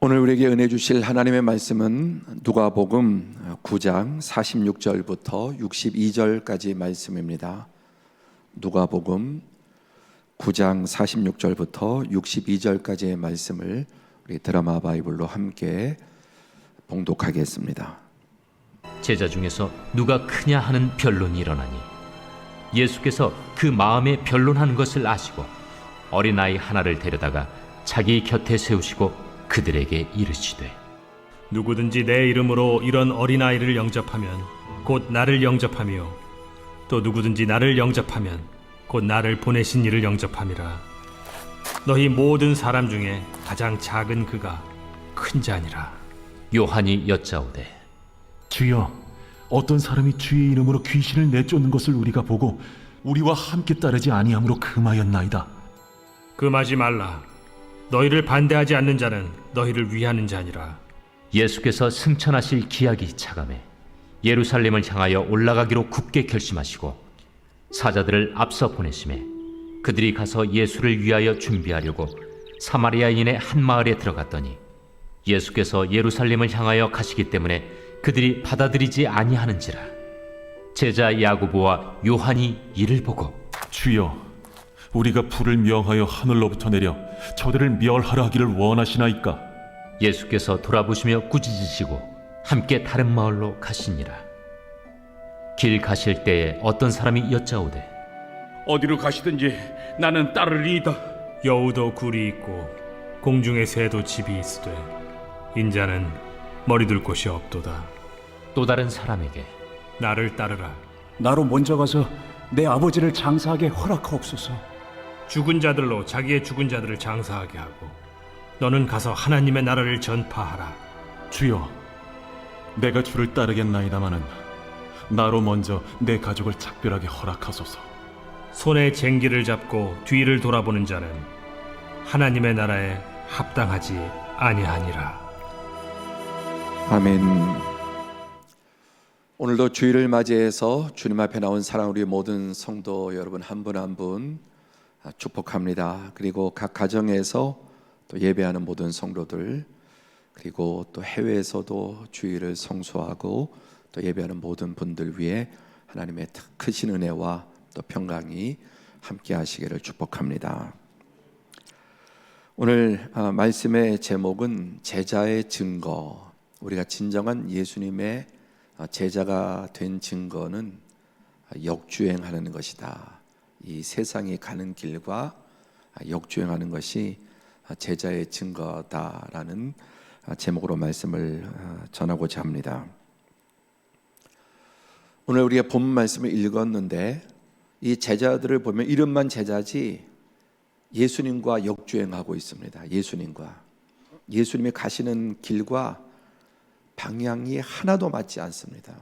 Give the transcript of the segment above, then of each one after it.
오늘 우리에게 은혜 주실 하나님의 말씀은 누가복음 9장 46절부터 62절까지 말씀입니다. 누가복음 9장 46절부터 62절까지의 말씀을 우리 드라마 바이블로 함께 봉독하겠습니다. 제자 중에서 누가 크냐 하는 변론이 일어나니 예수께서 그 마음에 변론하는 것을 아시고 어린아이 하나를 데려다가 자기 곁에 세우시고 그들에게 이르시되 누구든지 내 이름으로 이런 어린아이를 영접하면 곧 나를 영접하며 또 누구든지 나를 영접하면 곧 나를 보내신 이를 영접함이라. 너희 모든 사람 중에 가장 작은 그가 큰 자니라. 요한이 여짜오되 주여, 어떤 사람이 주의 이름으로 귀신을 내쫓는 것을 우리가 보고 우리와 함께 따르지 아니함으로 금하였나이다. 금하지 말라. 너희를 반대하지 않는 자는 너희를 위하는 자니라. 예수께서 승천하실 기약이 차감해 예루살렘을 향하여 올라가기로 굳게 결심하시고 사자들을 앞서 보내심에 그들이 가서 예수를 위하여 준비하려고 사마리아인의 한 마을에 들어갔더니 예수께서 예루살렘을 향하여 가시기 때문에 그들이 받아들이지 아니하는지라. 제자 야고보와 요한이 이를 보고 주여, 우리가 불을 명하여 하늘로부터 내려 저들을 멸하라 하기를 원하시나이까? 예수께서 돌아보시며 꾸짖으시고 함께 다른 마을로 가시니라. 길 가실 때에 어떤 사람이 여짜오되 어디로 가시든지 나는 따르리이다. 여우도 굴이 있고 공중의 새도 집이 있으되 인자는 머리 둘 곳이 없도다. 또 다른 사람에게 나를 따르라. 나로 먼저 가서 내 아버지를 장사하게 허락하옵소서. 죽은 자들로 자기의 죽은 자들을 장사하게 하고 너는 가서 하나님의 나라를 전파하라. 주여, 내가 주를 따르겠나이다마는 나로 먼저 내 가족을 작별하게 허락하소서. 손에 쟁기를 잡고 뒤를 돌아보는 자는 하나님의 나라에 합당하지 아니하니라. 아멘. 오늘도 주일을 맞이해서 주님 앞에 나온 사랑 우리 모든 성도 여러분 한 분 한 분 축복합니다. 그리고 각 가정에서 또 예배하는 모든 성도들, 그리고 또 해외에서도 주일을 성수하고 또 예배하는 모든 분들 위해 하나님의 크신 은혜와 또 평강이 함께 하시기를 축복합니다. 오늘 말씀의 제목은 제자의 증거. 우리가 진정한 예수님의 제자가 된 증거는 역주행하는 것이다. 이 세상이 가는 길과 역주행하는 것이 제자의 증거다라는 제목으로 말씀을 전하고자 합니다. 오늘 우리가 본 말씀을 읽었는데 이 제자들을 보면 이름만 제자지 예수님과 역주행하고 있습니다. 예수님이 가시는 길과 방향이 하나도 맞지 않습니다.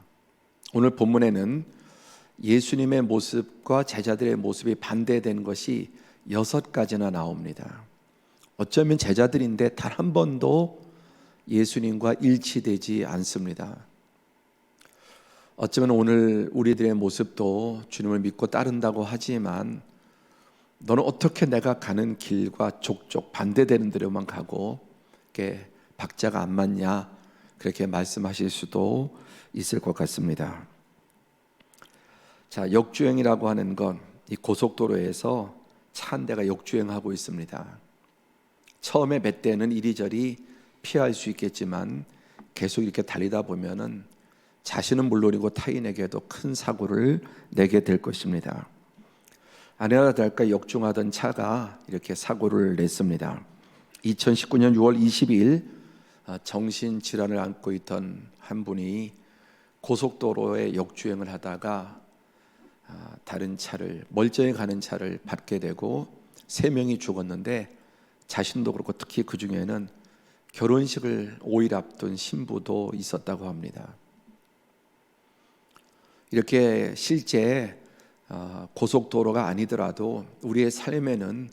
오늘 본문에는 예수님의 모습과 제자들의 모습이 반대된 것이 6가지나 나옵니다. 어쩌면 제자들인데 단 한 번도 예수님과 일치되지 않습니다. 어쩌면 오늘 우리들의 모습도 주님을 믿고 따른다고 하지만 너는 어떻게 내가 가는 길과 족족 반대되는 데로만 가고 이렇게 박자가 안 맞냐, 그렇게 말씀하실 수도 있을 것 같습니다. 자, 역주행이라고 하는 건 이 고속도로에서 차 한 대가 역주행하고 있습니다. 처음에 몇 대는 이리저리 피할 수 있겠지만 계속 이렇게 달리다 보면은 자신은 물론이고 타인에게도 큰 사고를 내게 될 것입니다. 아니나 다를까 역중하던 차가 이렇게 사고를 냈습니다. 2019년 6월 22일 정신질환을 앓고 있던 한 분이 고속도로에 역주행을 하다가 다른 차를, 멀쩡히 가는 차를 밟게 되고 3명이 죽었는데 자신도 그렇고 특히 그 중에는 결혼식을 5일 앞둔 신부도 있었다고 합니다. 이렇게 실제 고속도로가 아니더라도 우리의 삶에는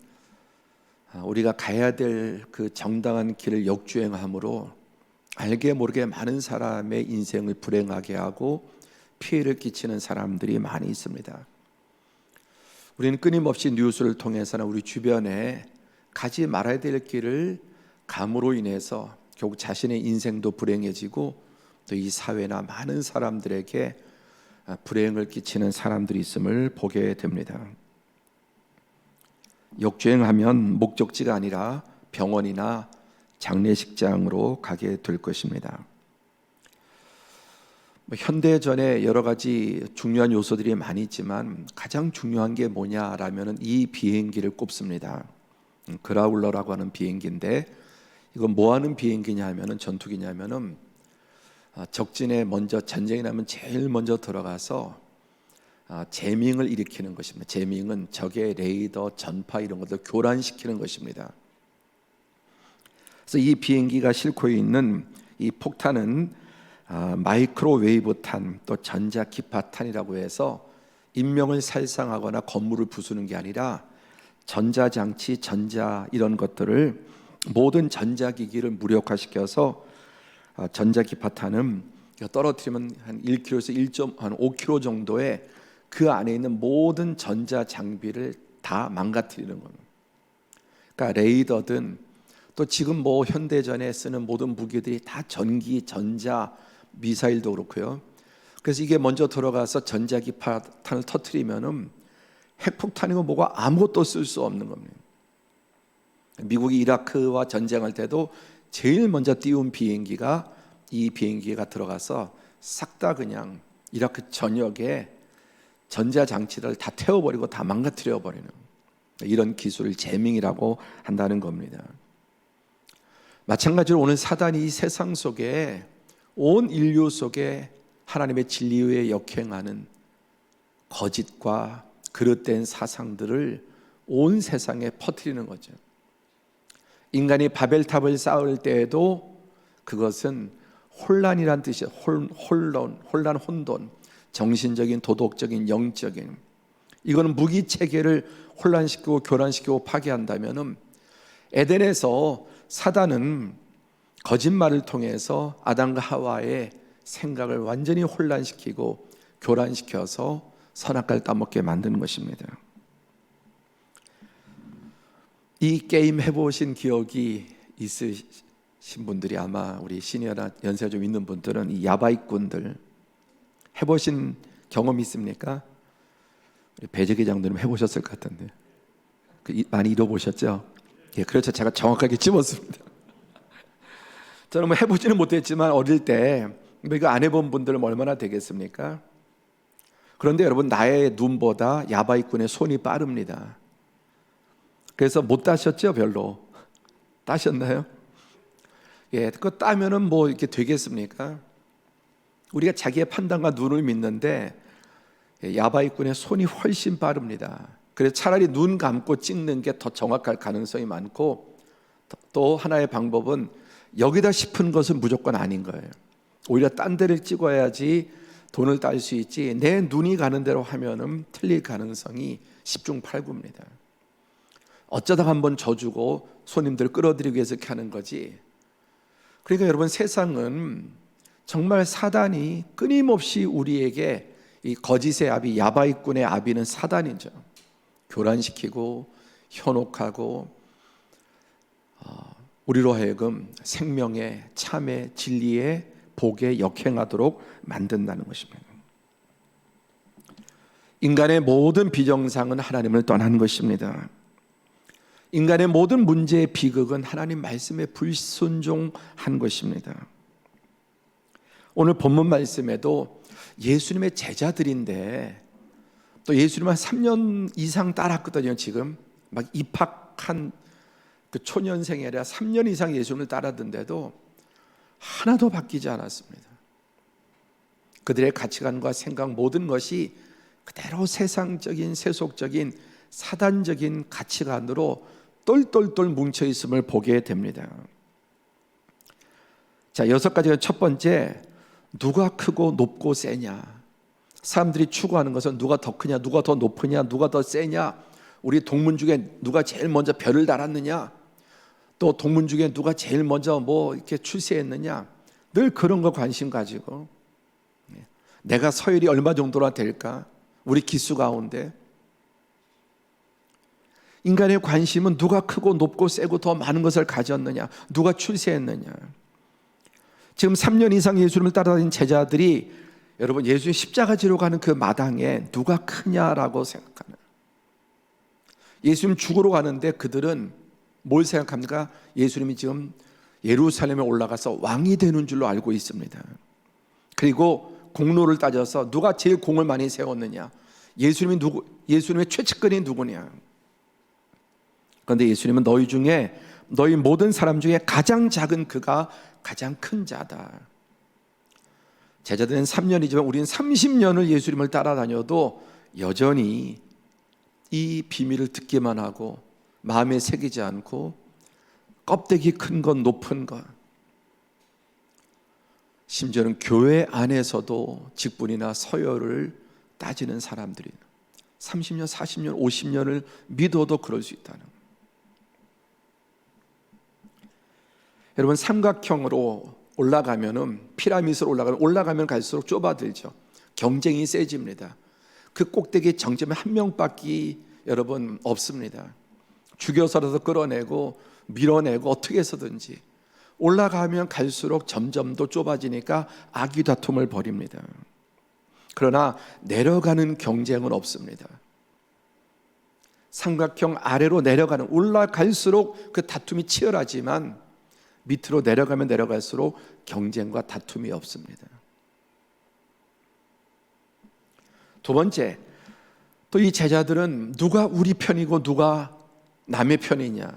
우리가 가야 될 그 정당한 길을 역주행함으로 알게 모르게 많은 사람의 인생을 불행하게 하고 피해를 끼치는 사람들이 많이 있습니다. 우리는 끊임없이 뉴스를 통해서나 우리 주변에 가지 말아야 될 길을 감으로 인해서 결국 자신의 인생도 불행해지고 또 이 사회나 많은 사람들에게 불행을 끼치는 사람들이 있음을 보게 됩니다. 역주행하면 목적지가 아니라 병원이나 장례식장으로 가게 될 것입니다. 현대전에 여러 가지 중요한 요소들이 많이 있지만 가장 중요한 게 뭐냐라면 이 비행기를 꼽습니다. 그라울러라고 하는 비행기인데, 이건 뭐 하는 비행기냐 하면은, 전투기냐면은 적진에 먼저 전쟁이 나면 제일 먼저 들어가서 재밍을 일으키는 것입니다. 재밍은 적의 레이더, 전파 이런 것들 교란시키는 것입니다. 그래서 이 비행기가 싣고 있는 이 폭탄은 마이크로웨이브탄, 또 전자기파탄이라고 해서 인명을 살상하거나 건물을 부수는 게 아니라 전자장치, 전자 이런 것들을, 모든 전자기기를 무력화시켜서 전자기파탄은 떨어뜨리면 한 1km에서 1.5km 정도의 그 안에 있는 모든 전자장비를 다 망가뜨리는 겁니다. 그러니까 레이더든 또 지금 뭐 현대전에 쓰는 모든 무기들이 다 전기, 전자, 미사일도 그렇고요. 그래서 이게 먼저 들어가서 전자기파탄을 터뜨리면은 핵폭탄이고 뭐가 아무것도 쓸 수 없는 겁니다. 미국이 이라크와 전쟁할 때도 제일 먼저 띄운 비행기가 이 비행기가 들어가서 싹 다 그냥 이라크 전역에 전자장치를 다 태워버리고 다 망가뜨려버리는 이런 기술을 재밍이라고 한다는 겁니다. 마찬가지로 오늘 사단이 이 세상 속에, 온 인류 속에 하나님의 진리 외에 역행하는 거짓과 그릇된 사상들을 온 세상에 퍼뜨리는 거죠. 인간이 바벨탑을 쌓을 때에도 그것은 혼란이란 뜻이에요. 혼란, 혼돈, 정신적인, 도덕적인, 영적인, 이거는 무기 체계를 혼란시키고 교란시키고 파괴한다면은, 에덴에서 사단은 거짓말을 통해서 아담과 하와의 생각을 완전히 혼란시키고 교란시켜서 선악과를 따먹게 만드는 것입니다. 이 게임 해보신 기억이 있으신 분들이, 아마 우리 시니어나 연세가 좀 있는 분들은 이 야바이꾼들 해보신 경험이 있습니까? 우리 배재기장들은 해보셨을 것 같은데 많이 잃어보셨죠? 예, 그렇죠. 제가 정확하게 집었습니다. 저는 뭐 해보지는 못했지만 어릴 때 이거 안 해본 분들은 얼마나 되겠습니까? 그런데 여러분, 나의 눈보다 야바이꾼의 손이 빠릅니다. 그래서 못 따셨죠? 별로. 따셨나요? 예, 그거 따면은 뭐 이렇게 되겠습니까? 우리가 자기의 판단과 눈을 믿는데 야바이꾼의 손이 훨씬 빠릅니다. 그래서 차라리 눈 감고 찍는 게 더 정확할 가능성이 많고, 또 하나의 방법은 여기다 싶은 것은 무조건 아닌 거예요. 오히려 딴 데를 찍어야지 돈을 딸 수 있지, 내 눈이 가는 대로 하면은 틀릴 가능성이 10중 8구입니다. 어쩌다 한번 져주고 손님들을 끌어들이기 위해서 이렇게 하는 거지. 그러니까 여러분, 세상은 정말 사단이 끊임없이 우리에게, 이 거짓의 아비, 야바이꾼의 아비는 사단이죠. 교란시키고 현혹하고 우리로 하여금 생명의, 참의, 진리의, 복에 역행하도록 만든다는 것입니다. 인간의 모든 비정상은 하나님을 떠난 것입니다. 인간의 모든 문제의 비극은 하나님 말씀에 불순종한 것입니다. 오늘 본문 말씀에도 예수님의 제자들인데, 또 예수님을 3년 이상 따랐거든요. 지금 막 입학한 그 초년생이 아니라 3년 이상 예수님을 따랐는데도 하나도 바뀌지 않았습니다. 그들의 가치관과 생각, 모든 것이 그대로 세상적인, 세속적인, 사단적인 가치관으로 똘똘똘 뭉쳐 있음을 보게 됩니다. 자, 6가지가, 첫 번째, 누가 크고 높고 세냐. 사람들이 추구하는 것은 누가 더 크냐, 누가 더 높으냐, 누가 더 세냐, 우리 동문 중에 누가 제일 먼저 별을 달았느냐, 또 동문 중에 누가 제일 먼저 뭐 이렇게 출세했느냐, 늘 그런 거 관심 가지고, 내가 서열이 얼마 정도나 될까, 우리 기수 가운데. 인간의 관심은 누가 크고 높고 세고 더 많은 것을 가졌느냐, 누가 출세했느냐. 지금 3년 이상 예수님을 따라다닌 제자들이 여러분 예수님 십자가 지러 가는 그 마당에 누가 크냐라고 생각하는, 예수님 죽으러 가는데 그들은 뭘 생각합니까? 예수님이 지금 예루살렘에 올라가서 왕이 되는 줄로 알고 있습니다. 그리고 공로를 따져서 누가 제일 공을 많이 세웠느냐, 예수님의 최측근이 누구냐. 그런데 예수님은 너희 중에, 너희 모든 사람 중에 가장 작은 그가 가장 큰 자다. 제자들은 3년이지만 우리는 30년을 예수님을 따라다녀도 여전히 이 비밀을 듣기만 하고 마음에 새기지 않고 껍데기 큰 것, 높은 것, 심지어는 교회 안에서도 직분이나 서열을 따지는 사람들이 30년, 40년, 50년을 믿어도 그럴 수 있다는. 여러분, 삼각형으로 올라가면은, 피라미드로 올라가면 갈수록 좁아들죠. 경쟁이 세집니다. 그 꼭대기 정점에 한 명밖에 여러분 없습니다. 죽여서라도 끌어내고 밀어내고 어떻게 해서든지 올라가면 갈수록 점점 더 좁아지니까 악의 다툼을 벌입니다. 그러나 내려가는 경쟁은 없습니다. 삼각형 아래로 내려가는, 올라갈수록 그 다툼이 치열하지만 밑으로 내려가면 내려갈수록 경쟁과 다툼이 없습니다. 두 번째, 또 이 제자들은 누가 우리 편이고 누가 남의 편이냐.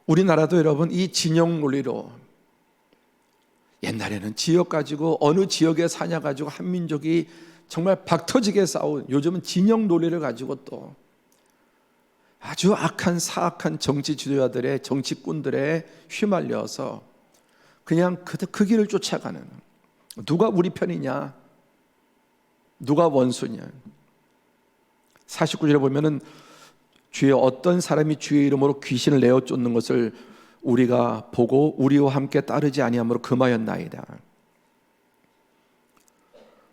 우리나라도 여러분 이 진영 논리로, 옛날에는 지역 가지고 어느 지역에 사냐 가지고 한 민족이 정말 박터지게 싸운, 요즘은 진영 논리를 가지고 또 아주 악한 사악한 정치 지도자들의, 정치꾼들의 휘말려서 그냥 그 길을 쫓아가는, 누가 우리 편이냐, 누가 원수냐. 49절에 보면은 주의 어떤 사람이 주의 이름으로 귀신을 내어 쫓는 것을 우리가 보고 우리와 함께 따르지 아니함으로 금하였나이다.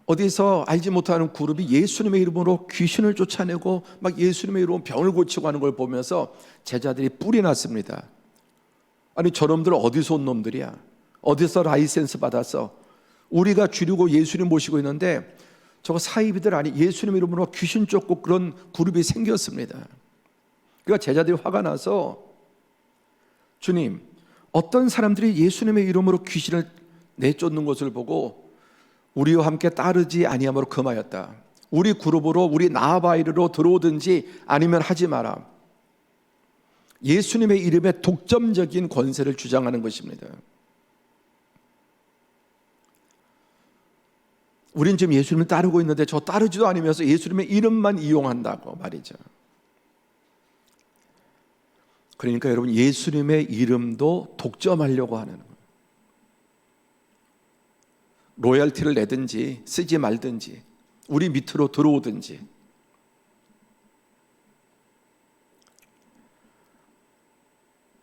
어디서 알지 못하는 그룹이 예수님의 이름으로 귀신을 쫓아내고 막 예수님의 이름으로 병을 고치고 하는 걸 보면서 제자들이 뿔이 났습니다. 아니, 저놈들 어디서 온 놈들이야? 어디서 라이센스 받아서 우리가 주려고 예수님 모시고 있는데 저거 사이비들 아니, 예수님 이름으로 귀신 쫓고 그런 그룹이 생겼습니다. 그러니까 제자들이 화가 나서, 주님, 어떤 사람들이 예수님의 이름으로 귀신을 내쫓는 것을 보고 우리와 함께 따르지 아니함으로 금하였다. 우리 그룹으로, 우리 나아바이르로 들어오든지 아니면 하지 마라. 예수님의 이름에 독점적인 권세를 주장하는 것입니다. 우린 지금 예수님을 따르고 있는데 저 따르지도 않으면서 예수님의 이름만 이용한다고 말이죠. 그러니까 여러분, 예수님의 이름도 독점하려고 하는 거예요. 로열티를 내든지 쓰지 말든지 우리 밑으로 들어오든지.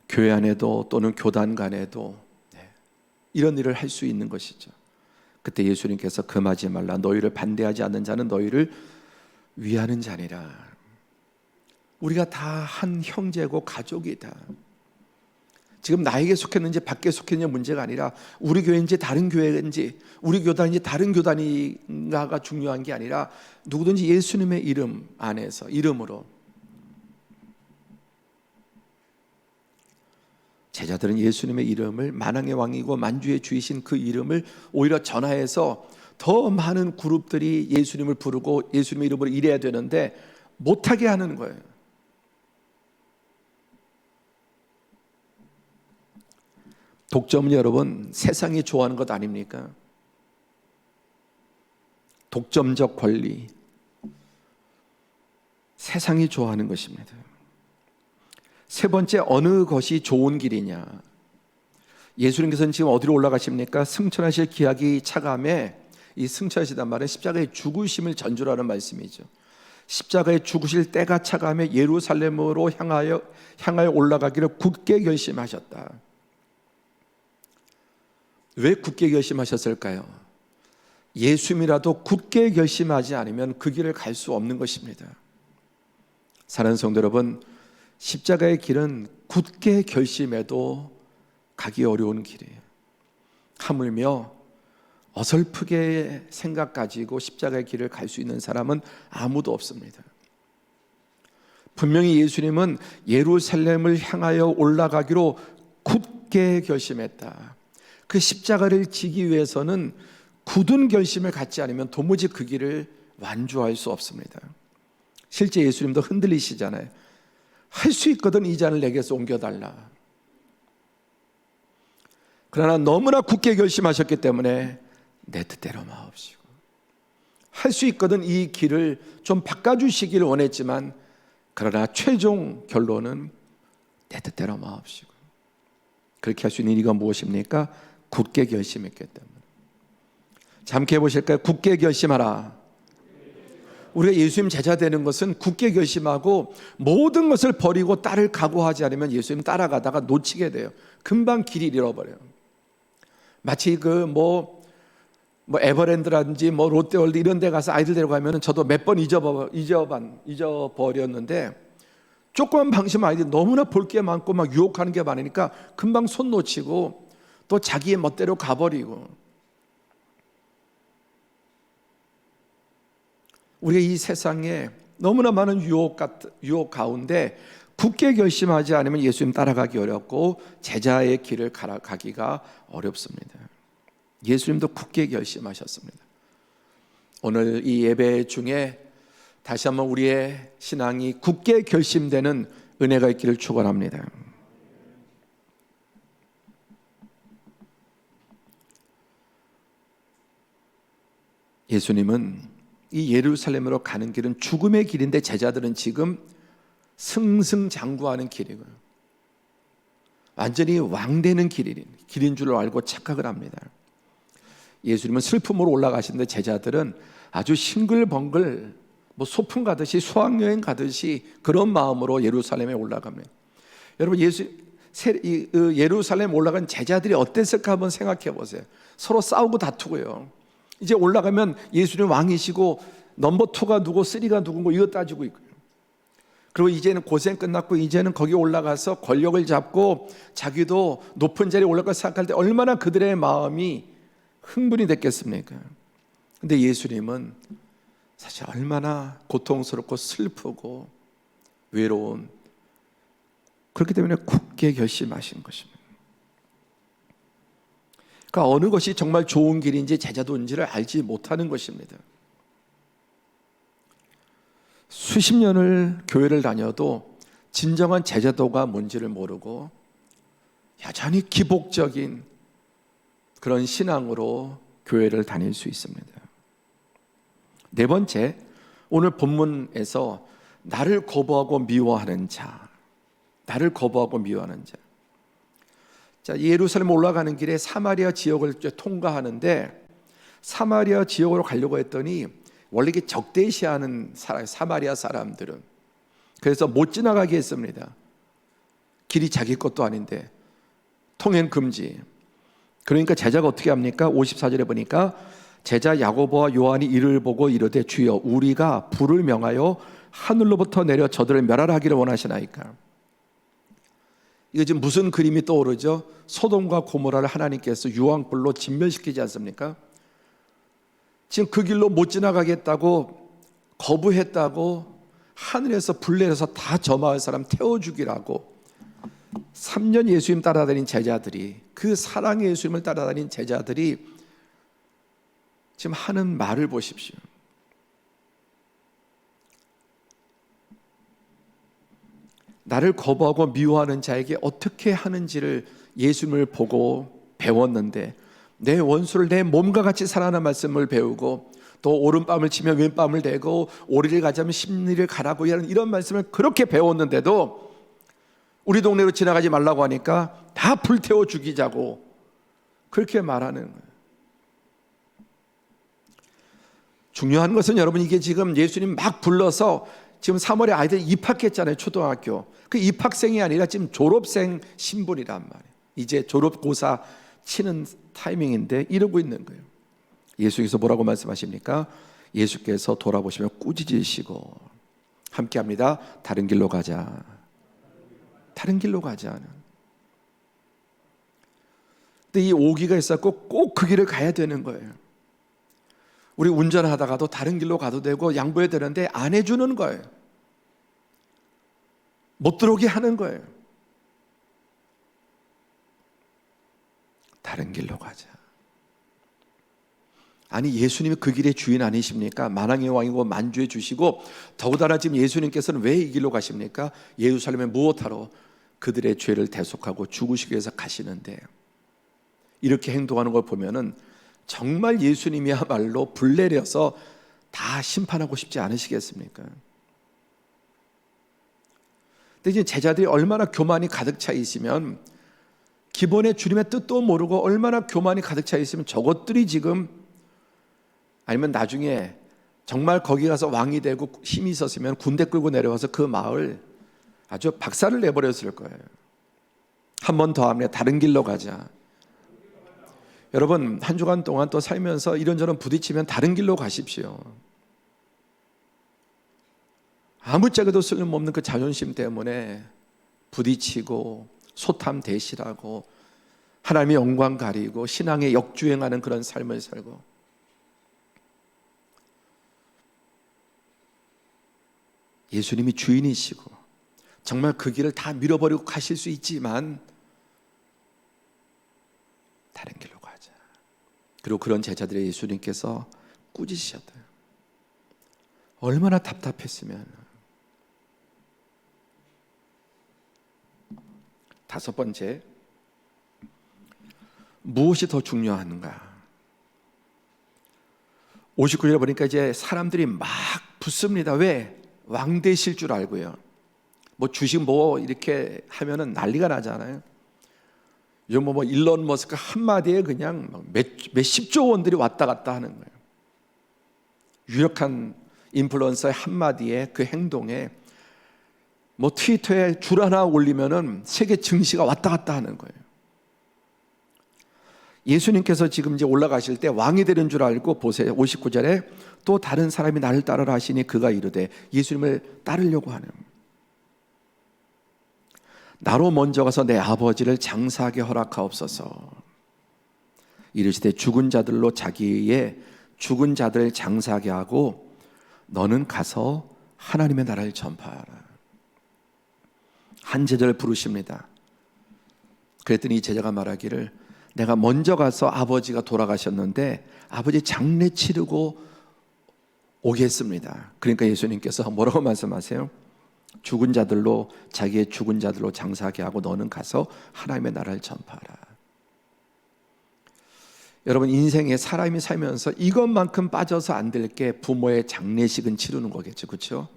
교회 안에도 또는 교단 간에도 이런 일을 할 수 있는 것이죠. 그때 예수님께서 금하지 말라. 너희를 반대하지 않는 자는 너희를 위하는 자니라. 우리가 다 한 형제고 가족이다. 지금 나에게 속했는지 밖에 속했느냐 문제가 아니라 우리 교회인지 다른 교회인지 우리 교단인지 다른 교단인가가 중요한 게 아니라 누구든지 예수님의 이름 안에서, 이름으로. 제자들은 예수님의 이름을, 만왕의 왕이고 만주의 주이신 그 이름을 오히려 전하해서 더 많은 그룹들이 예수님을 부르고 예수님의 이름으로 일해야 되는데 못하게 하는 거예요. 독점은 여러분 세상이 좋아하는 것 아닙니까? 독점적 권리, 세상이 좋아하는 것입니다. 세 번째, 어느 것이 좋은 길이냐. 예수님께서는 지금 어디로 올라가십니까? 승천하실 기약이 차감해. 이 승천하시단 말은 십자가의 죽으심을 전주라는 말씀이죠. 십자가에 죽으실 때가 차감해 예루살렘으로 향하여 올라가기를 굳게 결심하셨다. 왜 굳게 결심하셨을까요? 예수님이라도 굳게 결심하지 않으면 그 길을 갈 수 없는 것입니다. 사랑하는 성도 여러분, 십자가의 길은 굳게 결심해도 가기 어려운 길이에요. 하물며 어설프게 생각 가지고 십자가의 길을 갈 수 있는 사람은 아무도 없습니다. 분명히 예수님은 예루살렘을 향하여 올라가기로 굳게 결심했다. 그 십자가를 지기 위해서는 굳은 결심을 갖지 않으면 도무지 그 길을 완주할 수 없습니다. 실제 예수님도 흔들리시잖아요. 할 수 있거든 이 잔을 내게서 옮겨달라. 그러나 너무나 굳게 결심하셨기 때문에 내 뜻대로 마옵시고, 할 수 있거든 이 길을 좀 바꿔주시길 원했지만 그러나 최종 결론은 내 뜻대로 마옵시고. 그렇게 할 수 있는 이유가 무엇입니까? 굳게 결심했기 때문에. 함께 해보실까요? 굳게 결심하라. 우리가 예수님 제자 되는 것은 굳게 결심하고 모든 것을 버리고 따를 각오하지 않으면 예수님 따라가다가 놓치게 돼요. 금방 길을 잃어버려요. 마치 에버랜드라든지 롯데월드 이런 데 가서 아이들 데려가면 저도 몇 번 잊어버렸는데, 조그만 방심 아이들이 너무나 볼 게 많고 막 유혹하는 게 많으니까 금방 손 놓치고 또 자기의 멋대로 가버리고. 우리가 이 세상에 너무나 많은 유혹 가운데 굳게 결심하지 않으면 예수님 따라가기 어렵고 제자의 길을 가기가 어렵습니다. 예수님도 굳게 결심하셨습니다. 오늘 이 예배 중에 다시 한번 우리의 신앙이 굳게 결심되는 은혜가 있기를 축원합니다. 예수님은 이 예루살렘으로 가는 길은 죽음의 길인데 제자들은 지금 승승장구하는 길이고요. 완전히 왕되는 길인 줄 알고 착각을 합니다. 예수님은 슬픔으로 올라가시는데 제자들은 아주 싱글벙글 소풍 가듯이 수학여행 가듯이 그런 마음으로 예루살렘에 올라갑니다. 여러분 예루살렘 올라간 제자들이 어땠을까 한번 생각해 보세요. 서로 싸우고 다투고요. 이제 올라가면 예수님 왕이시고 넘버 2가 누구 3가 누구고 이거 따지고 있고요. 그리고 이제는 고생 끝났고 이제는 거기 올라가서 권력을 잡고 자기도 높은 자리에 올라갈 생각할 때 얼마나 그들의 마음이 흥분이 됐겠습니까? 근데 예수님은 사실 얼마나 고통스럽고 슬프고 외로운, 그렇기 때문에 굳게 결심하신 것입니다. 그러니까 어느 것이 정말 좋은 길인지 제자도인지를 알지 못하는 것입니다. 수십 년을 교회를 다녀도 진정한 제자도가 뭔지를 모르고 여전히 기복적인 그런 신앙으로 교회를 다닐 수 있습니다. 네 번째, 오늘 본문에서 나를 거부하고 미워하는 자, 나를 거부하고 미워하는 자. 자, 예루살렘 올라가는 길에 사마리아 지역을 통과하는데, 사마리아 지역으로 가려고 했더니 원래 이게 적대시하는 사마리아 사람들은 그래서 못 지나가게 했습니다. 길이 자기 것도 아닌데 통행 금지. 그러니까 제자가 어떻게 합니까? 54절에 보니까 제자 야고보와 요한이 이를 보고 이르되 주여 우리가 불을 명하여 하늘로부터 내려 저들을 멸하라 하기를 원하시나이까. 이거 지금 무슨 그림이 떠오르죠? 소돔과 고모라를 하나님께서 유황불로 진멸시키지 않습니까? 지금 그 길로 못 지나가겠다고 거부했다고 하늘에서 불 내려서 다 저 마을 사람 태워 죽이라고 3년 예수님 따라다닌 제자들이, 그 사랑의 예수님을 따라다닌 제자들이 지금 하는 말을 보십시오. 나를 거부하고 미워하는 자에게 어떻게 하는지를 예수님을 보고 배웠는데, 내 원수를 내 몸과 같이 사랑하는 말씀을 배우고, 또 오른밤을 치면 왼밤을 대고 오리를 가자면 십리를 가라고 이런 말씀을 그렇게 배웠는데도 우리 동네로 지나가지 말라고 하니까 다 불태워 죽이자고 그렇게 말하는 거예요. 중요한 것은 여러분, 이게 지금 예수님 막 불러서 지금 3월에 아이들 입학했잖아요. 초등학교. 그 입학생이 아니라 지금 졸업생 신분이란 말이에요. 이제 졸업고사 치는 타이밍인데 이러고 있는 거예요. 예수께서 뭐라고 말씀하십니까? 예수께서 돌아보시며 꾸짖으시고 함께합니다. 다른 길로 가자. 다른 길로 가자. 근데 이 오기가 있었고 꼭 그 길을 가야 되는 거예요. 우리 운전하다가도 다른 길로 가도 되고 양보해야 되는데 안 해주는 거예요. 못 들어오게 하는 거예요. 다른 길로 가자. 아니, 예수님이 그 길의 주인 아니십니까? 만왕의 왕이고 만주의 주시고, 더군다나 지금 예수님께서는 왜 이 길로 가십니까? 예루살렘에 무엇하러? 그들의 죄를 대속하고 죽으시기 위해서 가시는데, 이렇게 행동하는 걸 보면은 정말 예수님이야말로 불 내려서 다 심판하고 싶지 않으시겠습니까? 근데 이제 제자들이 얼마나 교만이 가득 차 있으면, 기본에 주님의 뜻도 모르고 얼마나 교만이 가득 차 있으면 저것들이 지금, 아니면 나중에 정말 거기 가서 왕이 되고 힘이 있었으면 군대 끌고 내려와서 그 마을 아주 박살을 내버렸을 거예요. 한 번 더 하면 다른 길로 가자. 여러분, 한 주간 동안 또 살면서 이런저런 부딪히면 다른 길로 가십시오. 아무짝에도 쓸모없는 그 자존심 때문에 부딪히고 소탐 대실하고 하나님의 영광 가리고 신앙에 역주행하는 그런 삶을 살고, 예수님이 주인이시고 정말 그 길을 다 밀어버리고 가실 수 있지만 다른 길로 가자. 그리고 그런 제자들의 예수님께서 꾸짖으셨대요. 얼마나 답답했으면. 다섯 번째, 무엇이 더 중요한가? 59절에 보니까 이제 사람들이 막 붙습니다. 왜? 왕 되실 줄 알고요. 뭐 주식 뭐 이렇게 하면은 난리가 나잖아요. 요즘 뭐 일론 머스크 한마디에 그냥 몇십조 원들이 왔다 갔다 하는 거예요. 유력한 인플루언서의 한마디에, 그 행동에, 뭐 트위터에 줄 하나 올리면은 세계 증시가 왔다 갔다 하는 거예요. 예수님께서 지금 이제 올라가실 때 왕이 되는 줄 알고, 보세요. 59절에 또 다른 사람이 나를 따르라 하시니 그가 이르되, 예수님을 따르려고 하는, 나로 먼저 가서 내 아버지를 장사하게 허락하옵소서. 이르시되 죽은 자들로 자기의 죽은 자들을 장사하게 하고 너는 가서 하나님의 나라를 전파하라. 한 제자를 부르십니다. 그랬더니 이 제자가 말하기를, 내가 먼저 가서 아버지가 돌아가셨는데 아버지 장례 치르고 오겠습니다. 그러니까 예수님께서 뭐라고 말씀하세요? 죽은 자들로, 자기의 죽은 자들로 장사하게 하고 너는 가서 하나님의 나라를 전파하라. 여러분, 인생에 사람이 살면서 이것만큼 빠져서 안 될 게 부모의 장례식은 치르는 거겠죠. 그렇죠?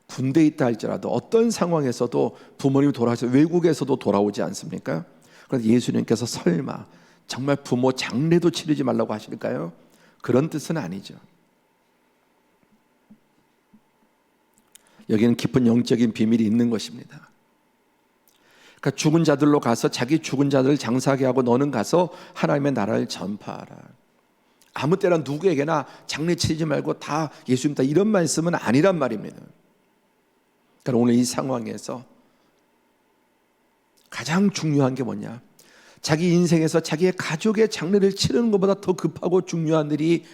군대에 있다 할지라도 어떤 상황에서도 부모님이 돌아가셔서 외국에서도 돌아오지 않습니까? 그런데 예수님께서 설마 정말 부모 장례도 치르지 말라고 하실까요? 그런 뜻은 아니죠. 여기는 깊은 영적인 비밀이 있는 것입니다. 그러니까 죽은 자들로 가서 자기 죽은 자들을 장사하게 하고 너는 가서 하나님의 나라를 전파하라. 아무 때나 누구에게나 장례 치르지 말고 다 예수님다 이런 말씀은 아니란 말입니다. 그러니까 오늘 이 상황에서 가장 중요한 게 뭐냐? 자기 인생에서 자기의 가족의 장례를 치르는 것보다 더 급하고 중요한 일이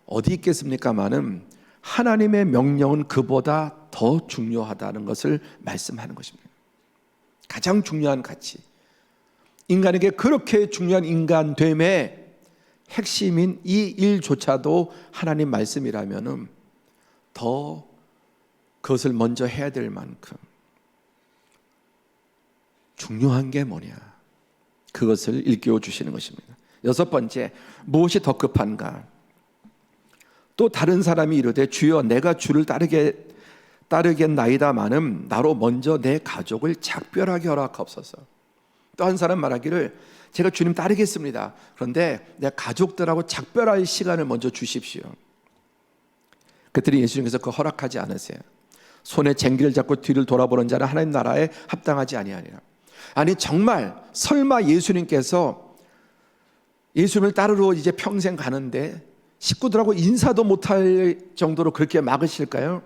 어디 있겠습니까마는 하나님의 명령은 그보다 더 중요하다는 것을 말씀하는 것입니다. 가장 중요한 가치, 인간에게 그렇게 중요한 인간됨의 핵심인 이 일조차도 하나님 말씀이라면 더 그것을 먼저 해야 될 만큼 중요한 게 뭐냐, 그것을 일깨워 주시는 것입니다. 여섯 번째, 무엇이 더 급한가? 또 다른 사람이 이르되 주여 내가 주를 따르겠나이다마는 나로 먼저 내 가족을 작별하게 허락하옵소서. 또 한 사람 말하기를 제가 주님 따르겠습니다. 그런데 내 가족들하고 작별할 시간을 먼저 주십시오. 그랬더니 예수님께서 그 허락하지 않으세요. 손에 쟁기를 잡고 뒤를 돌아보는 자는 하나님 나라에 합당하지 아니하리라. 아니 정말 설마 예수님께서 예수님을 따르러 이제 평생 가는데 식구들하고 인사도 못할 정도로 그렇게 막으실까요?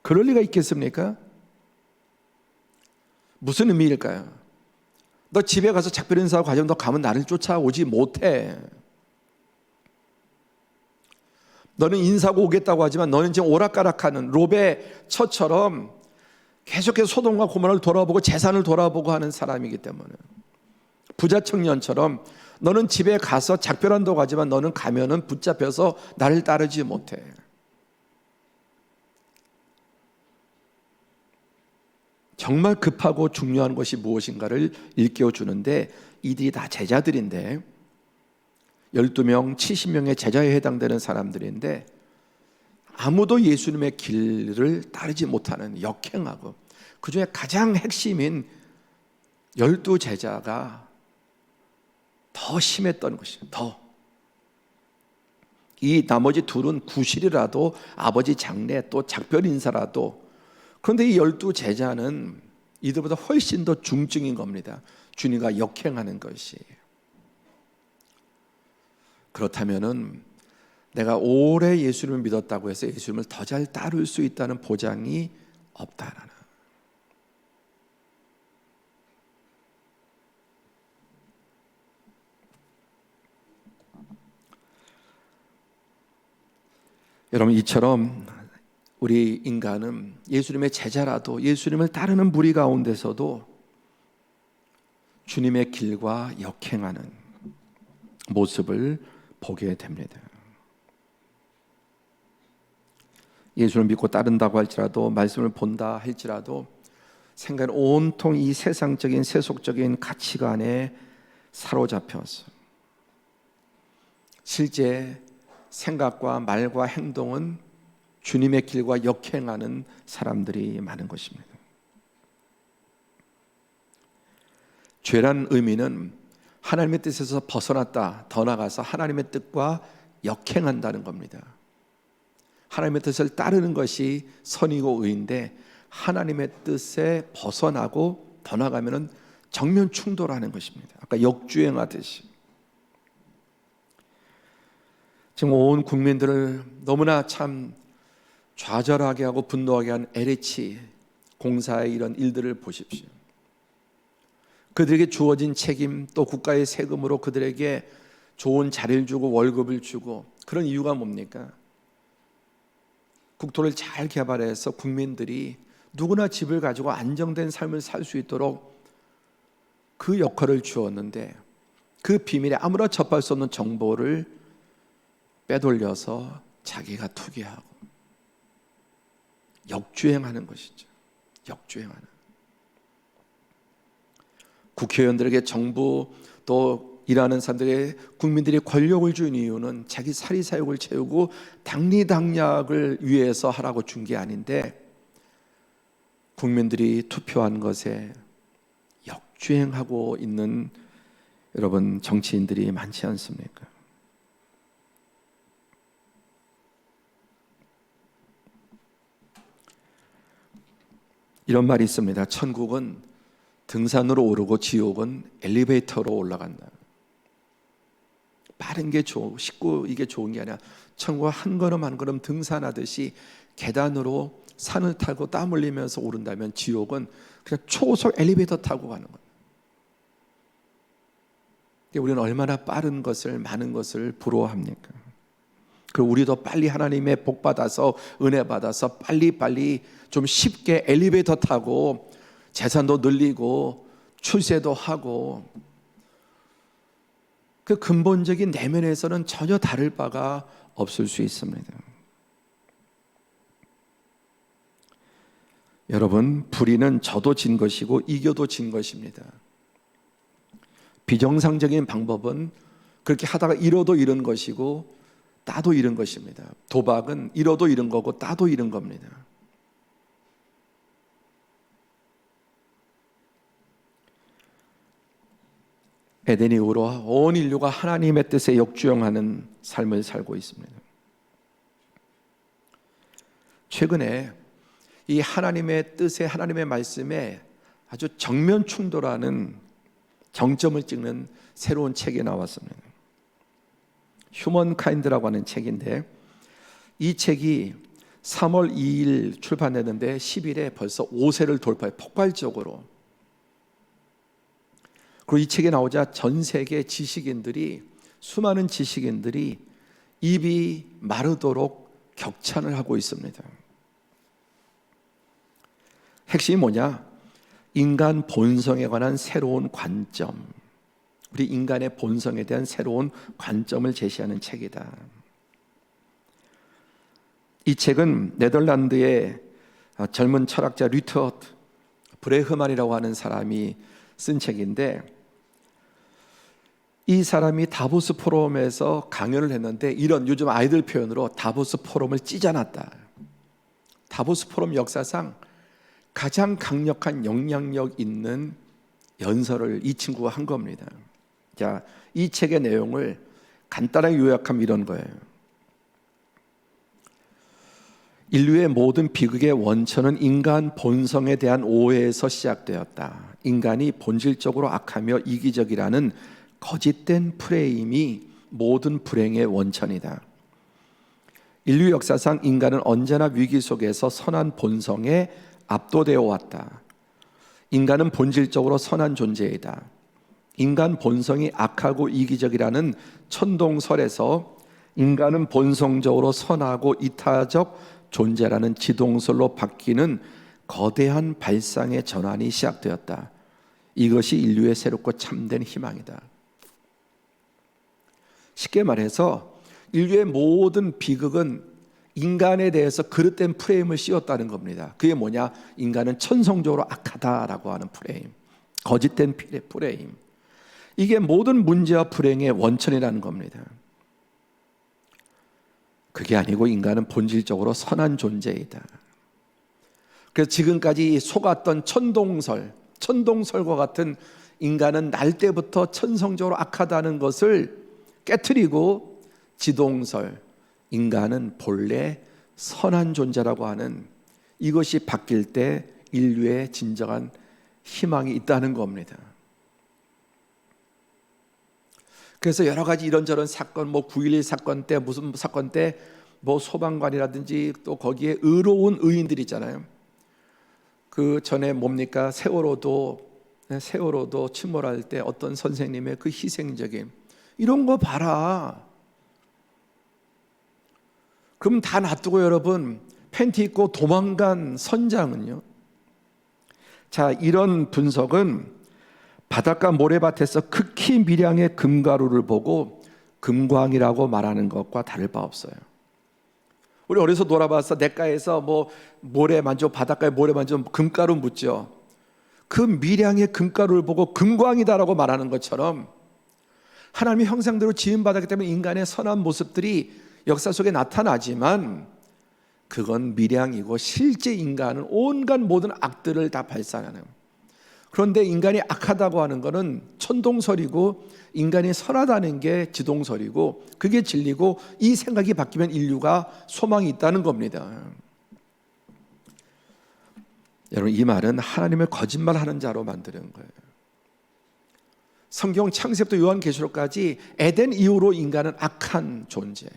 그럴 리가 있겠습니까? 무슨 의미일까요? 너 집에 가서 작별 인사하고 가정 너 가면 나를 쫓아오지 못해. 너는 인사하고 오겠다고 하지만 너는 지금 오락가락하는 롯의 처처럼 계속해서 소돔과 고모라를 돌아보고 재산을 돌아보고 하는 사람이기 때문에, 부자 청년처럼 너는 집에 가서 작별한다고 가지만 너는 가면은 붙잡혀서 나를 따르지 못해. 정말 급하고 중요한 것이 무엇인가를 일깨워 주는데, 이들이 다 제자들인데 12명, 70명의 제자에 해당되는 사람들인데 아무도 예수님의 길을 따르지 못하는, 역행하고, 그 중에 가장 핵심인 12제자가 더 심했던 것이에요. 이 나머지 둘은 구실이라도, 아버지 장례, 또 작별 인사라도. 그런데 이 12제자는 이들보다 훨씬 더 중증인 겁니다. 주님과 역행하는 것이. 그렇다면은 내가 오래 예수님을 믿었다고 해서 예수님을 더 잘 따를 수 있다는 보장이 없다라는. 여러분, 이처럼 우리 인간은 예수님의 제자라도, 예수님을 따르는 무리 가운데서도 주님의 길과 역행하는 모습을 보게 됩니다. 예수를 믿고 따른다고 할지라도, 말씀을 본다 할지라도 생각은 온통 이 세상적인 세속적인 가치관에 사로잡혀서 실제 생각과 말과 행동은 주님의 길과 역행하는 사람들이 많은 것입니다. 죄란 의미는 하나님의 뜻에서 벗어났다, 더 나아가서 하나님의 뜻과 역행한다는 겁니다. 하나님의 뜻을 따르는 것이 선이고 의인데, 하나님의 뜻에 벗어나고 더 나가면은 정면 충돌하는 것입니다. 아까 역주행하듯이. 지금 온 국민들을 너무나 참 좌절하게 하고 분노하게 한 LH 공사의 이런 일들을 보십시오. 그들에게 주어진 책임, 또 국가의 세금으로 그들에게 좋은 자리를 주고 월급을 주고, 그런 이유가 뭡니까? 국토를 잘 개발해서 국민들이 누구나 집을 가지고 안정된 삶을 살 수 있도록 그 역할을 주었는데, 그 비밀에 아무나 접할 수 없는 정보를 빼돌려서 자기가 투기하고 역주행하는 것이죠. 역주행하는. 국회의원들에게, 정부, 또 일하는 사람들에게 국민들이 권력을 준 이유는 자기 사리사욕을 채우고 당리당략을 위해서 하라고 준 게 아닌데, 국민들이 투표한 것에 역주행하고 있는 여러분 정치인들이 많지 않습니까? 이런 말이 있습니다. 천국은 등산으로 오르고 지옥은 엘리베이터로 올라간다. 빠른 게 쉽고 이게 좋은 게 아니라, 천국은 한 걸음 한 걸음 등산하듯이 계단으로 산을 타고 땀 흘리면서 오른다면, 지옥은 그냥 초속 엘리베이터 타고 가는 거예요. 우리는 얼마나 빠른 것을, 많은 것을 부러워합니까? 그리고 우리도 빨리 하나님의 복 받아서, 은혜 받아서 빨리 좀 쉽게 엘리베이터 타고 재산도 늘리고 출세도 하고, 그 근본적인 내면에서는 전혀 다를 바가 없을 수 있습니다. 여러분, 불의는 져도 진 것이고 이겨도 진 것입니다. 비정상적인 방법은 그렇게 하다가 잃어도 잃은 것이고 따도 잃은 것입니다. 도박은 잃어도 잃은 거고 따도 잃은 겁니다. 에덴 이후로 온 인류가 하나님의 뜻에 역주행하는 삶을 살고 있습니다. 최근에 이 하나님의 뜻에, 하나님의 말씀에 아주 정면 충돌하는 정점을 찍는 새로운 책이 나왔습니다. 휴먼카인드라고 하는 책인데, 이 책이 3월 2일 출판됐는데 10일에 벌써 5세를 돌파해 폭발적으로. 그리고 이 책에 나오자 전 세계 지식인들이, 수많은 지식인들이 입이 마르도록 격찬을 하고 있습니다. 핵심이 뭐냐? 인간 본성에 관한 새로운 관점, 우리 인간의 본성에 대한 새로운 관점을 제시하는 책이다. 이 책은 네덜란드의 젊은 철학자 류트 브레흐만이라고 하는 사람이 쓴 책인데, 이 사람이 다보스 포럼에서 강연을 했는데 이런, 요즘 아이들 표현으로 다보스 포럼을 찢어놨다. 다보스 포럼 역사상 가장 강력한 영향력 있는 연설을 이 친구가 한 겁니다. 자, 이 책의 내용을 간단하게 요약하면 이런 거예요. 인류의 모든 비극의 원천은 인간 본성에 대한 오해에서 시작되었다. 인간이 본질적으로 악하며 이기적이라는 거짓된 프레임이 모든 불행의 원천이다. 인류 역사상 인간은 언제나 위기 속에서 선한 본성에 압도되어 왔다. 인간은 본질적으로 선한 존재이다. 인간 본성이 악하고 이기적이라는 천동설에서 인간은 본성적으로 선하고 이타적 존재라는 지동설로 바뀌는 거대한 발상의 전환이 시작되었다. 이것이 인류의 새롭고 참된 희망이다. 쉽게 말해서 인류의 모든 비극은 인간에 대해서 그릇된 프레임을 씌웠다는 겁니다. 그게 뭐냐? 인간은 천성적으로 악하다라고 하는 프레임, 거짓된 프레임. 이게 모든 문제와 불행의 원천이라는 겁니다. 그게 아니고 인간은 본질적으로 선한 존재이다. 그래서 지금까지 속았던 천동설과 같은 인간은 날 때부터 천성적으로 악하다는 것을 깨트리고 지동설, 인간은 본래 선한 존재라고 하는 이것이 바뀔 때 인류의 진정한 희망이 있다는 겁니다. 그래서 여러 가지 이런저런 사건, 9.11 사건 때, 무슨 사건 때, 소방관이라든지 또 거기에 의로운 의인들이 있잖아요. 그 전에 뭡니까? 세월호도 침몰할 때 어떤 선생님의 그 희생적인 이런 거 봐라. 그럼 다 놔두고 여러분, 팬티 입고 도망간 선장은요? 자, 이런 분석은 바닷가 모래밭에서 극히 미량의 금가루를 보고 금광이라고 말하는 것과 다를 바 없어요. 우리 어려서 놀아봐서 냇가에서 바닷가에 모래 만져 금가루 묻죠. 그 미량의 금가루를 보고 금광이다라고 말하는 것처럼 하나님의 형상대로 지음받았기 때문에 인간의 선한 모습들이 역사 속에 나타나지만 그건 미량이고 실제 인간은 온갖 모든 악들을 다 발산하는. 그런데 인간이 악하다고 하는 것은 천동설이고 인간이 선하다는 게 지동설이고 그게 진리고 이 생각이 바뀌면 인류가 소망이 있다는 겁니다. 여러분, 이 말은 하나님을 거짓말하는 자로 만드는 거예요. 성경 창세부터 요한계시록까지 에덴 이후로 인간은 악한 존재예요.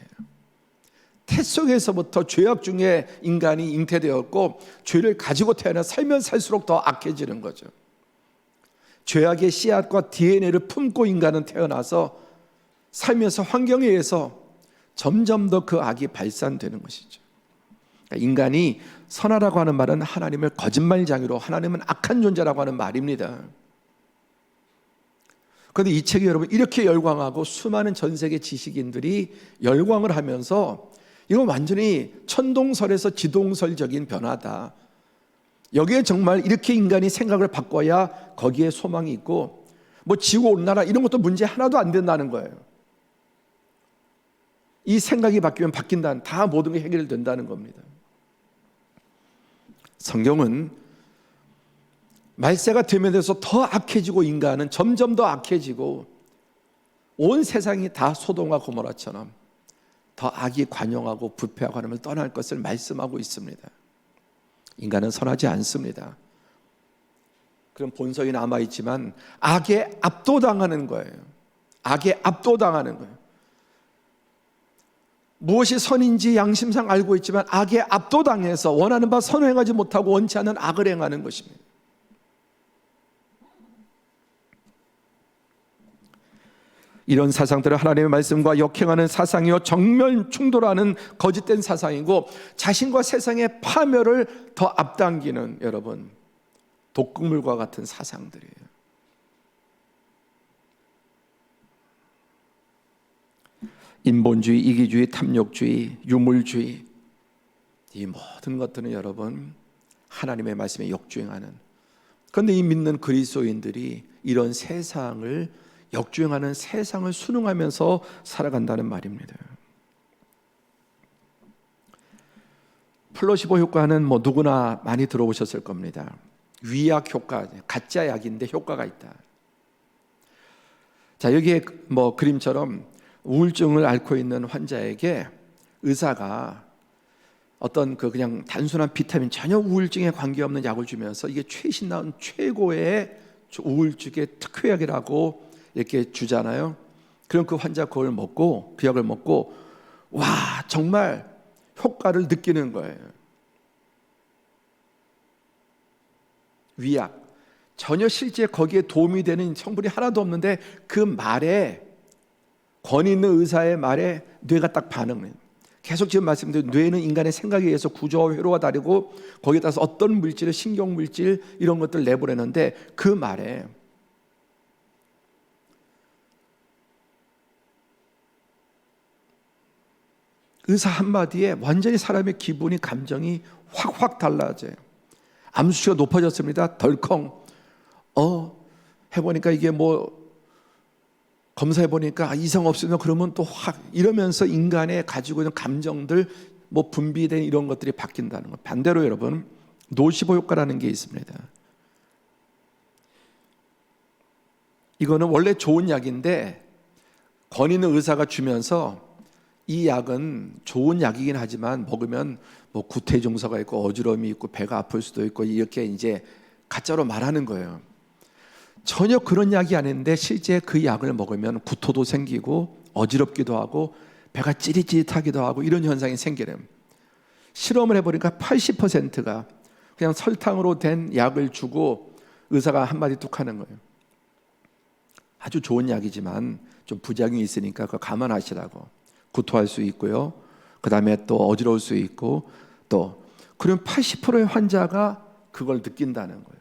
태 속에서부터 죄악 중에 인간이 잉태되었고 죄를 가지고 태어나 살면 살수록 더 악해지는 거죠. 죄악의 씨앗과 DNA를 품고 인간은 태어나서 살면서 환경에 의해서 점점 더 그 악이 발산되는 것이죠. 그러니까 인간이 선하라고 하는 말은 하나님을 거짓말쟁이로, 하나님은 악한 존재라고 하는 말입니다. 그런데 이 책이 여러분 이렇게 열광하고 수많은 전 세계 지식인들이 열광을 하면서 이건 완전히 천동설에서 지동설적인 변화다. 여기에 정말 이렇게 인간이 생각을 바꿔야 거기에 소망이 있고 지구온난화 이런 것도 문제 하나도 안 된다는 거예요. 이 생각이 바뀌면 바뀐다는, 다 모든 게 해결된다는 겁니다. 성경은 말세가 되면서 더 악해지고 인간은 점점 더 악해지고 온 세상이 다 소돔과 고모라처럼 더 악이 관영하고 부패하고 하나님을 떠날 것을 말씀하고 있습니다. 인간은 선하지 않습니다. 그런 본성이 남아있지만 악에 압도당하는 거예요. 악에 압도당하는 거예요. 무엇이 선인지 양심상 알고 있지만 악에 압도당해서 원하는 바 선행하지 못하고 원치 않는 악을 행하는 것입니다. 이런 사상들은 하나님의 말씀과 역행하는 사상이요 정면 충돌하는 거짓된 사상이고 자신과 세상의 파멸을 더 앞당기는 여러분 독극물과 같은 사상들이에요. 인본주의, 이기주의, 탐욕주의, 유물주의 이 모든 것들은 여러분 하나님의 말씀에 역주행하는, 그런데 이 믿는 그리스도인들이 이런 세상을 역주행하는 세상을 순응하면서 살아간다는 말입니다. 플라시보 효과는 뭐 누구나 많이 들어보셨을 겁니다. 위약 효과, 가짜 약인데 효과가 있다. 자, 여기에 뭐 그림처럼 우울증을 앓고 있는 환자에게 의사가 어떤 그냥 단순한 비타민 전혀 우울증에 관계없는 약을 주면서 이게 최신 나온 최고의 우울증의 특효약이라고 이렇게 주잖아요. 그럼 그 환자 그걸 먹고 그 약을 먹고 와 정말 효과를 느끼는 거예요. 위약 전혀 실제 거기에 도움이 되는 성분이 하나도 없는데 그 말에 권위 있는 의사의 말에 뇌가 딱 반응해요. 계속 지금 말씀드린 뇌는 인간의 생각에 의해서 구조와 회로가 다르고 거기에 따라서 어떤 물질을 신경물질 이런 것들을 내보내는데 그 말에 의사 한마디에 완전히 사람의 기분이 감정이 확 달라져요. 암수치가 높아졌습니다. 덜컹 해보니까 이게 뭐 검사해보니까 이상 없으면 그러면 또 확 이러면서 인간의 가지고 있는 감정들 뭐 분비된 이런 것들이 바뀐다는 것. 반대로 여러분 노시보 효과라는 게 있습니다. 이거는 원래 좋은 약인데 권위 있는 의사가 주면서 이 약은 좋은 약이긴 하지만 먹으면 뭐 구토 증서가 있고 어지러움이 있고 배가 아플 수도 있고 이렇게 이제 가짜로 말하는 거예요. 전혀 그런 약이 아닌데 실제 그 약을 먹으면 구토도 생기고 어지럽기도 하고 배가 찌릿찌릿하기도 하고 이런 현상이 생기는. 실험을 해보니까 80%가 그냥 설탕으로 된 약을 주고 의사가 한마디 뚝 하는 거예요. 아주 좋은 약이지만 좀 부작용이 있으니까 그거 감안하시라고. 구토할 수 있고요. 그 다음에 또 어지러울 수 있고 또 그럼 80%의 환자가 그걸 느낀다는 거예요.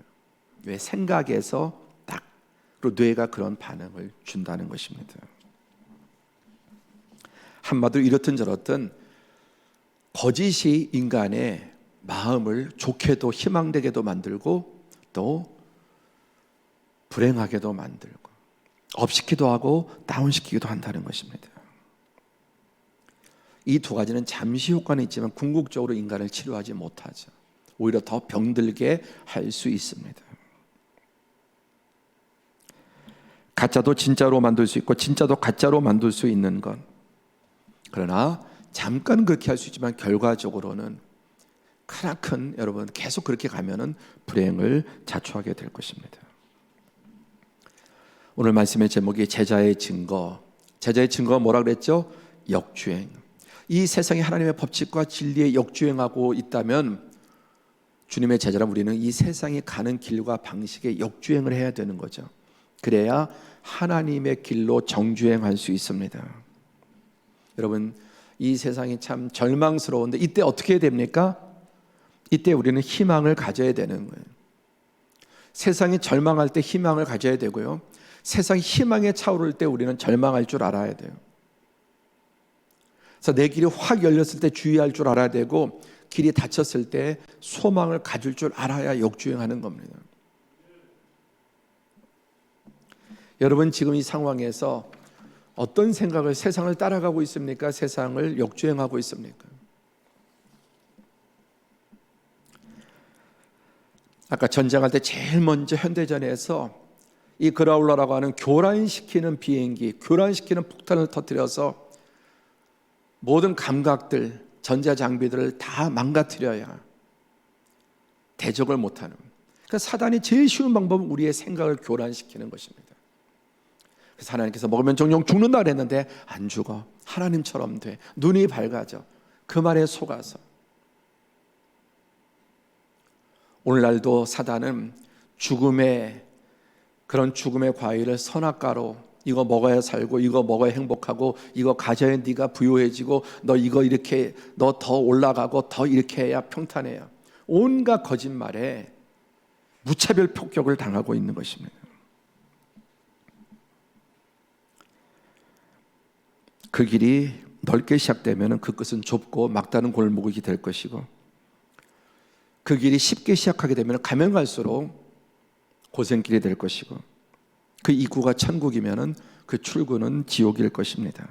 왜? 생각에서 딱 그리고 뇌가 그런 반응을 준다는 것입니다. 한마디로 이렇든 저렇든 거짓이 인간의 마음을 좋게도 희망되게도 만들고 또 불행하게도 만들고 업시키기도 하고 다운시키기도 한다는 것입니다. 이 두 가지는 잠시 효과는 있지만 궁극적으로 인간을 치료하지 못하죠. 오히려 더 병들게 할 수 있습니다. 가짜도 진짜로 만들 수 있고 진짜도 가짜로 만들 수 있는 것. 그러나 잠깐 그렇게 할 수 있지만 결과적으로는 크나큰 여러분 계속 그렇게 가면은 불행을 자초하게 될 것입니다. 오늘 말씀의 제목이 제자의 증거. 제자의 증거가 뭐라 그랬죠? 역주행. 이 세상에 하나님의 법칙과 진리에 역주행하고 있다면 주님의 제자라 우리는 이 세상에 가는 길과 방식에 역주행을 해야 되는 거죠. 그래야 하나님의 길로 정주행할 수 있습니다. 여러분 이 세상이 참 절망스러운데 이때 어떻게 해야 됩니까? 이때 우리는 희망을 가져야 되는 거예요. 세상이 절망할 때 희망을 가져야 되고요. 세상이 희망에 차오를 때 우리는 절망할 줄 알아야 돼요. 그래서 내 길이 확 열렸을 때 주의할 줄 알아야 되고 길이 닫혔을 때 소망을 가질 줄 알아야 역주행하는 겁니다. 여러분 지금 이 상황에서 어떤 생각을 세상을 따라가고 있습니까? 세상을 역주행하고 있습니까? 아까 전쟁할 때 제일 먼저 현대전에서 이 그라울러라고 하는 교란시키는 비행기, 교란시키는 폭탄을 터뜨려서 모든 감각들, 전자장비들을 다 망가뜨려야 대적을 못하는. 그러니까 사단이 제일 쉬운 방법은 우리의 생각을 교란시키는 것입니다. 그래서 하나님께서 먹으면 정령 죽는다 그랬는데 안 죽어. 하나님처럼 돼. 눈이 밝아져. 그 말에 속아서. 오늘날도 사단은 그런 죽음의 과일을 선악과로 이거 먹어야 살고, 이거 먹어야 행복하고, 이거 가져야 네가 부유해지고, 너 이거 이렇게, 너 더 올라가고, 더 이렇게 해야 평탄해야. 온갖 거짓말에 무차별 폭격을 당하고 있는 것입니다. 그 길이 넓게 시작되면 그 끝은 좁고 막다른 골목이 될 것이고, 그 길이 쉽게 시작하게 되면 가면 갈수록 고생길이 될 것이고, 그 입구가 천국이면 그 출구는 지옥일 것입니다.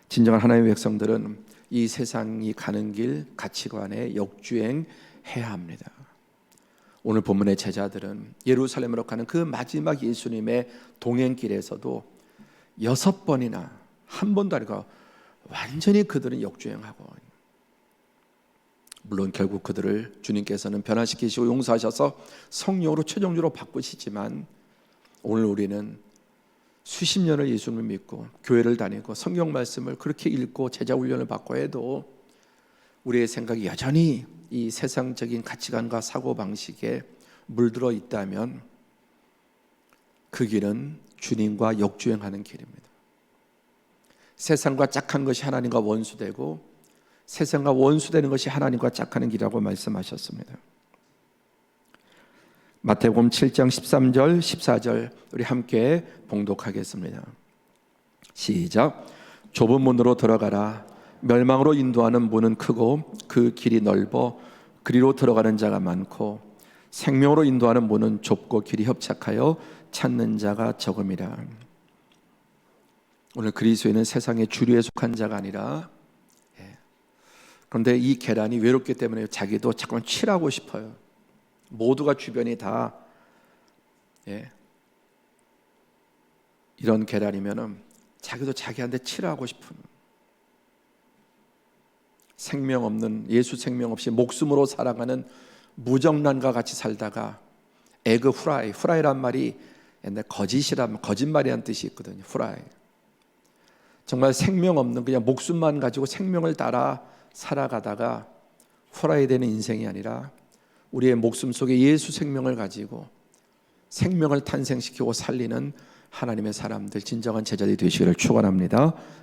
진정한 하나님의 백성들은 이 세상이 가는 길 가치관에 역주행해야 합니다. 오늘 본문의 제자들은 예루살렘으로 가는 그 마지막 예수님의 동행길에서도 6번이나, 한 번도 아니고 완전히 그들은 역주행하고, 물론 결국 그들을 주님께서는 변화시키시고 용서하셔서 성령으로 최종적으로 바꾸시지만, 오늘 우리는 수십 년을 예수님을 믿고 교회를 다니고 성경 말씀을 그렇게 읽고 제자 훈련을 받고 해도 우리의 생각이 여전히 이 세상적인 가치관과 사고방식에 물들어 있다면 그 길은 주님과 역주행하는 길입니다. 세상과 짝한 것이 하나님과 원수되고, 세상과 원수되는 것이 하나님과 짝하는 길이라고 말씀하셨습니다. 마태복음 7장 13절 14절 우리 함께 봉독하겠습니다. 시작. 좁은 문으로 들어가라. 멸망으로 인도하는 문은 크고 그 길이 넓어 그리로 들어가는 자가 많고, 생명으로 인도하는 문은 좁고 길이 협착하여 찾는 자가 적음이라. 오늘 그리스도인은 세상의 주류에 속한 자가 아니라, 그런데 이 계란이 외롭기 때문에 자기도 자꾸만 칠하고 싶어요. 모두가 주변이 다 이런 계란이면은 자기도 자기한테 칠하고 싶은, 생명 없는, 예수 생명 없이 목숨으로 살아가는 무정란과 같이 살다가, 에그 후라이, 후라이란 말이 옛날 거짓말이란 뜻이 있거든요. 후라이. 정말 생명 없는, 그냥 목숨만 가지고 생명을 따라 살아가다가 후라이 되는 인생이 아니라, 우리의 목숨 속에 예수 생명을 가지고 생명을 탄생시키고 살리는 하나님의 사람들, 진정한 제자들이 되시기를 축원합니다.